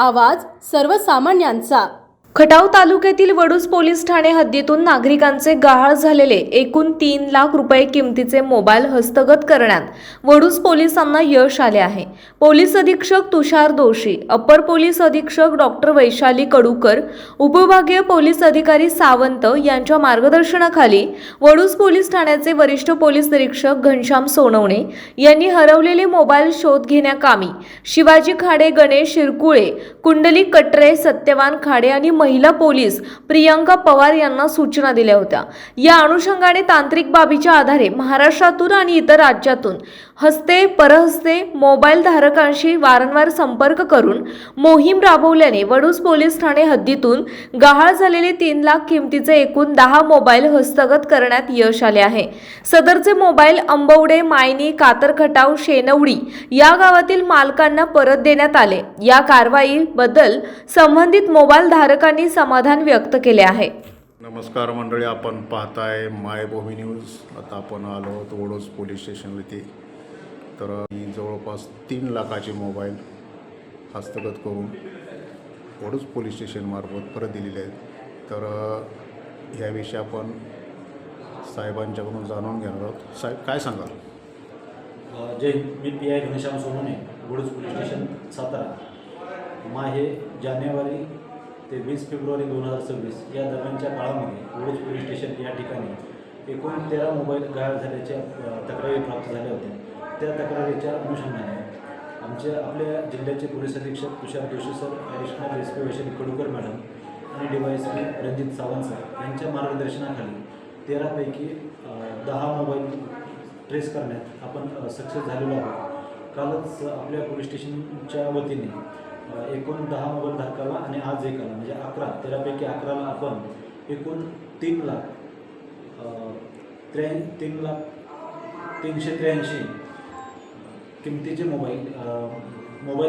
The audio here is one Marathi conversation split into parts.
आवाज सर्वसामान्यांचा। खटाव तालुक्यातील वडूज पोलीस ठाणे हद्दीतून नागरिकांचे गहाळ झालेले एकूण 3 लाख रुपये किमतीचे मोबाईल हस्तगत करण्यात वडूज पोलिसांना यश आले आहे। पोलीस अधीक्षक तुषार दोशी, अपर पोलीस अधीक्षक डॉक्टर वैशाली कडूकर, उपविभागीय पोलीस अधिकारी सावंत यांच्या मार्गदर्शनाखाली वडूज पोलीस ठाण्याचे वरिष्ठ पोलीस निरीक्षक घनश्याम सोनवणे यांनी हरवलेले मोबाईल शोध घेण्याकामी शिवाजी खाडे, गणेश शिरकुळे, कुंडली कटरे, सत्यवान खाडे आणि महिला पोलीस प्रियंका पवार यांना सूचना दिल्या होत्या। या अनुषंगाने तांत्रिक बाबीच्या आधारे महाराष्ट्रातून आणि इतर राज्यातून हस्ते परहस्ते मोबाईल धारकांशी वारंवार संपर्क करून मोहीम राबवल्याने वडूज पोलीस ठाणे हद्दीतून गहाळ झालेले 3 लाख किमतीचे एकूण 10 मोबाईल हस्तगत करण्यात यश आले आहे। सदरचे मोबाईल अंबवडे, मायनी, कातरखटाव, शेनवडी या गावातील मालकांना परत देण्यात आले। या कारवाईबद्दल संबंधित मोबाईल धारकांनी समाधान व्यक्त केले आहे। नमस्कार मंडळी, आपण पाहताय मायभूमी न्यूज। आता आपण आलो आहोत वडूज पोलीस स्टेशनवरती। तर जवळपास 3 लाखाचे मोबाईल हस्तगत करून वडूज पोलीस स्टेशनमार्फत परत दिलेले आहेत। तर ह्याविषयी आपण साहेबांच्याकडून जाणून घेणार आहोत। साहेब, काय सांगाल? जय हिंद। मी PI Ghanshyam Sonawane, Vaduj police station, Satara. हे जानेवारी ते 20 फेब्रुवारी 2026 या दरम्यानच्या काळामध्ये वडूज पोलीस स्टेशन या ठिकाणी एकूण 13 मोबाईल गहाळ झाल्याच्या तक्रारी प्राप्त झाल्या होत्या। त्या तक्रारीच्या अनुषंगाने आपल्या जिल्ह्याचे पोलीस अधीक्षक Tushar Doshi sir, additional SP Vaishali Kadukar madam आणि DYSP रणजित सावंत सर यांच्या मार्गदर्शनाखाली 13 पैकी 10 मोबाईल ट्रेस करण्यात आपण सक्सेस झालेलो आहोत। कालच आपल्या पोलीस स्टेशनच्या वतीने एकूण 10 मोबाईल धारकाला आणि आज एकाला म्हणजे 11, 13 पैकी 11ला आपण एकूण 3,383,000 किमतीचे मोबाईल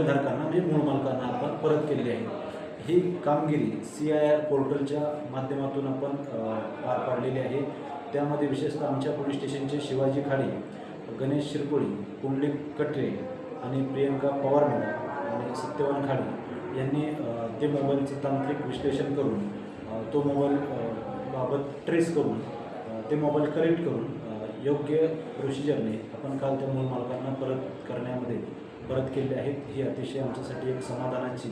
धारकांना म्हणजे मूळ मालकांना आपण परत केले आहे। ही कामगिरी CIR पोर्टलच्या माध्यमातून आपण पार पाडलेली आहे। त्यामध्ये विशेषतः आमच्या पोलीस स्टेशनचे शिवाजी खाडे, गणेश शिरकुळे, कुंडली कटरे आणि प्रियंका पवार मॅडम आणि सत्यवान खाडे यांनी ते मोबाईलचं तांत्रिक विश्लेषण करून तो मोबाईल बाबत ट्रेस करून ते मोबाईल कलेक्ट करून योग्य प्रोसिजरने आपण काल त्या मूळ मालकांना परत केले आहेत। ही अतिशय आमच्यासाठी एक समाधानाची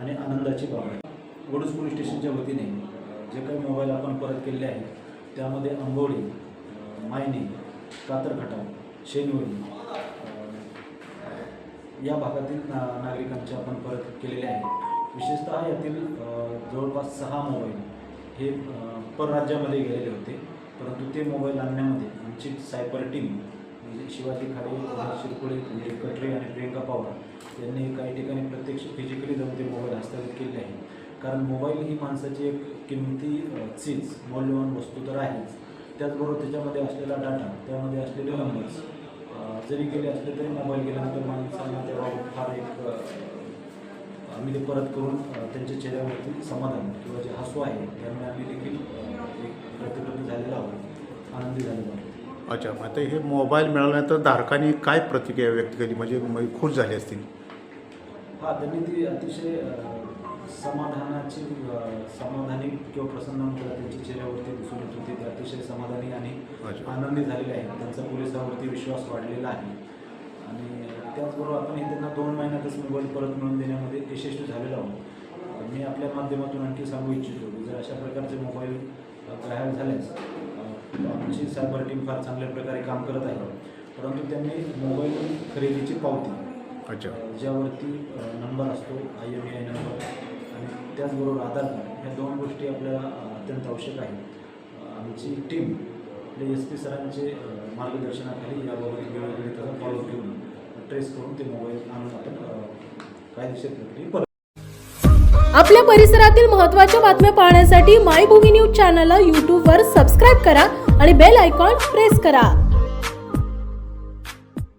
आणि आनंदाची बाब आहे। वडूज पोलीस स्टेशनच्या वतीने जे काही मोबाईल आपण परत केले आहेत त्यामध्ये अंबवडी, मायनी, कातरखटाव, शेनवडी या भागातील नागरिकांचे आपण परत केलेले आहेत। विशेषतः यातील जवळपास 6 मोबाईल हे परराज्यामध्ये गेलेले होते, परंतु ते मोबाईल आणण्यामध्ये आमची सायबर टीम म्हणजे शिवाजी खाडे, शिरकुळे, कुंडली कटरे आणि प्रियंका पवार यांनी काही ठिकाणी प्रत्यक्ष फिजिकली जाऊन ते मोबाईल हस्तगत केले आहे। कारण मोबाईल ही माणसाची एक किमती चीज, मौल्यवान वस्तू तर आहेच, त्याचबरोबर त्याच्यामध्ये असलेला डाटा, त्यामध्ये असलेले नंबर्स जरी गेले असले तरी मोबाईल गेल्यानंतर माणसांना त्याबाबत फार आम्ही ते परत करून त्यांच्या चेहऱ्यावरती समाधान किंवा जे हसू आहे त्यामुळे आम्ही देखील एक प्रतिकृती झालेला आहोत, आनंदी झालेलो आहोत। अच्छा, आता हे मोबाईल मिळाल्यानंतर धारकांनी काय प्रतिक्रिया व्यक्त केली, म्हणजे खुश झाले असतील? त्यांनी ती अतिशय समाधानी किंवा प्रसन्न त्यांच्या चेहऱ्यावरती दिसून येत होती। ते अतिशय समाधानी आणि आनंदी झालेले आहेत। त्यांचा पोलिसांवरती विश्वास वाढलेला आहे आणि त्याचबरोबर आपण त्यांना 2 महिन्यातच मोबाईल परत मिळवून देण्यामध्ये यशस्वी झालेलो आहोत। मी आपल्या माध्यमातून आणखी सांगू इच्छितो की जर अशा प्रकारचे मोबाईल गहाळ झाल्यास आमची सायबर टीम फार चांगल्या प्रकारे काम करत आहे, परंतु त्यांनी मोबाईल खरेदीची पावती ज्यावरती नंबर असतो, IMEI नंबर आणि त्याचबरोबर आधार कार्ड, ह्या 2 गोष्टी आपल्याला अत्यंत आवश्यक आहेत। आमची टीम आपले SP सरांचे मार्गदर्शनाखाली याबाबत वेळोवेळी त्याचा फॉलो घेऊन ट्रेस करून ते मोबाईल आणून आपण कायदेशीर प्रक्रिया आपल्या परिसरातील महत्त्वाच्या बातम्या पाहण्यासाठी मायभूमी न्यूज चॅनलला YouTube वर सबस्क्राईब करा आणि बेल आयकॉन प्रेस करा।